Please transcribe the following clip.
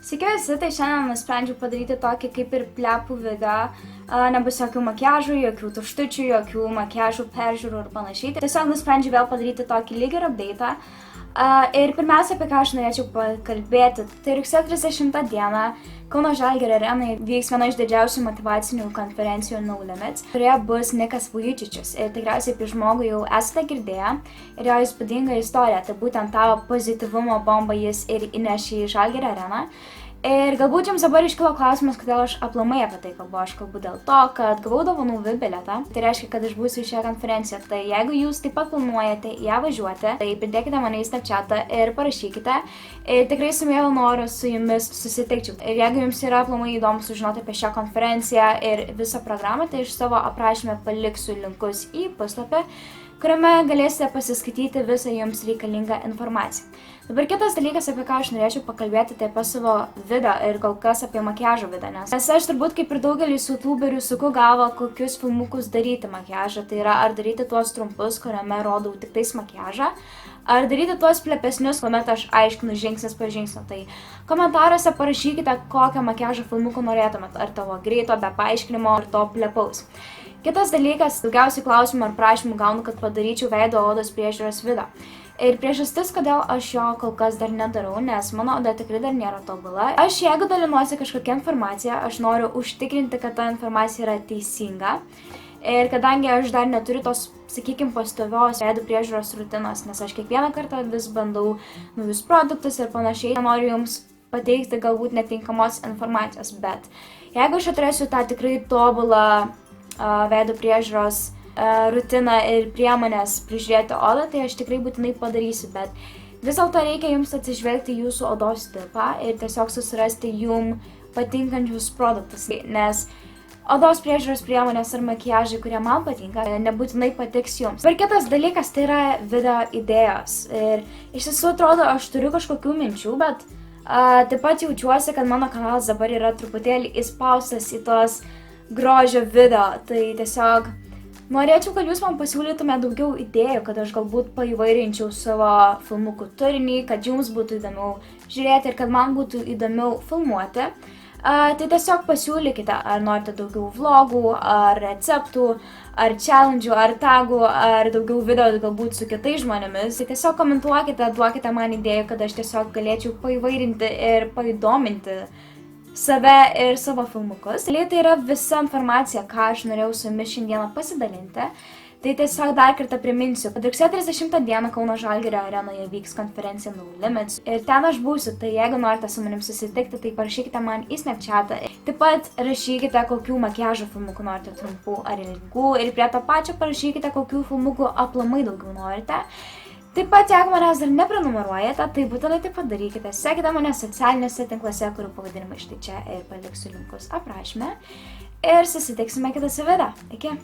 Sveiki visi, tai šiandien nusprendžiau padaryti tokį kaip ir plepų video. Nebus jokių makiažų, jokių tuštučių, jokių makiažų peržiūrų ir panašiai. Tiesiog nusprendžiau vėl padaryti tokį lyg ir update'ą. Ir pirmiausia, apie ką aš norėčiau pakalbėti, tai rugsėjo 30 dieną Kauno Žalgirio arenoje vyks viena iš didžiausių motyvacinių konferencijų No Limits, kurioje bus Nikas Vujicičius. Ir tikriausiai apie žmogų jau esate girdėję ir jo įspūdingą istoriją, tai būtent tą pozityvumo bombą jis ir įnešė į Žalgirio areną. Ir galbūt jums dabar iškilo klausimas, kodėl aš aplamai apie tai kalbu. Aš kalbu dėl to, kad gavau dovanų VIP bilietą. Tai reiškia, kad aš būsiu į šią konferenciją. Tai jeigu jūs taip pat planuojate ją važiuoti, tai pridėkite mane į Snapchatą ir parašykite. Ir tikrai su mielu noru su jumis susitikčiau. Ir jeigu jums yra aplamai įdomu sužinoti apie šią konferenciją ir visą programą, tai iš savo aprašyme paliksiu linkus į puslapį, kuriame galėsite pasiskaityti visą jums reikalingą informaciją. Dabar kitas dalykas, apie ką aš norėčiau pakalbėti, tai apie savo video ir kol kas apie makiažo video, nes aš turbūt kaip ir daugelis youtuberių suku galvą, kokius filmukus daryti makiažą. Tai yra, ar daryti tuos trumpus, kuriame rodau tik tais makiažą, ar daryti tuos plepesnius, kuomet aš aiškinu žingsnis po žingsnio. Tai komentaruose parašykite, kokią makiažo filmukų norėtumėt, ar tavo greito, be paaiškinimo, ar to plepaus. Kitas dalykas, daugiausiai klausimų ar prašymų gaunu, kad padaryčiau veido odos priežiūros video. Ir priežastis, kodėl aš jo kol kas dar nedarau, nes mano oda tikrai dar nėra tobula. Aš jeigu dalinuosi kažkokią informaciją, aš noriu užtikrinti, kad ta informacija yra teisinga. Ir kadangi aš dar neturiu tos, sakykime, pastovios veido priežiūros rutinos, nes aš kiekvieną kartą vis bandau naujus produktus ir panašiai, noriu jums pateikti galbūt netinkamos informacijos, bet jeigu aš atrasiu tą tikrai tobulą veido priežiūros rutiną ir priemonės prižiūrėti odą, tai aš tikrai būtinai padarysiu, bet vis dėlto reikia jums atsižvelgti jūsų odos tipą ir tiesiog susirasti jum patinkančius produktus, nes odos priežiūros priemonės ar makiažai, kurie man patinka, nebūtinai patiks jums. Ir kitas dalykas, tai yra video idėjos. Ir iš tiesų atrodo, aš turiu kažkokių minčių, bet taip pat jaučiuosi, kad mano kanalas dabar yra truputėlį įspaustas į tos grožio video. Tai tiesiog norėčiau, kad jūs man pasiūlytumėte daugiau idėjų, kad aš galbūt paįvairinčiau savo filmukų turinį, kad jums būtų įdomiau žiūrėti ir kad man būtų įdomiau filmuoti. Tai tiesiog pasiūlykite, ar norite daugiau vlogų, ar receptų, ar challenge'ų, ar tagų, ar daugiau video galbūt su kitais žmonėmis. Tai tiesiog komentuokite, duokite man idėjų, kad aš tiesiog galėčiau paįvairinti ir paįdominti save ir savo filmukus. Tai yra visa informacija, ką aš norėjau su jumis šiandieną pasidalinti. Tai tiesiog dar kartą priminsiu, kad rugsėjo 30 dieną Kauno Žalgirio arenoje vyks konferencija No Limits ir ten aš būsiu, tai jeigu norite su manim susitikti, tai parašykite man į Snapchatą. Taip pat rašykite, kokių makiažo filmukų norite, trumpų ar ilgų, ir prie to pačio parašykite, kokių filmukų aplamai daugiau norite. Taip pat, jeigu manęs dar neprenumeruojate, tai būtinai tai padarykite. Sekite mane socialiniuose tinkluose, kurių pavadinimai štai čia, ir paliksiu linkus aprašyme. Ir susitiksime kitose video. Iki!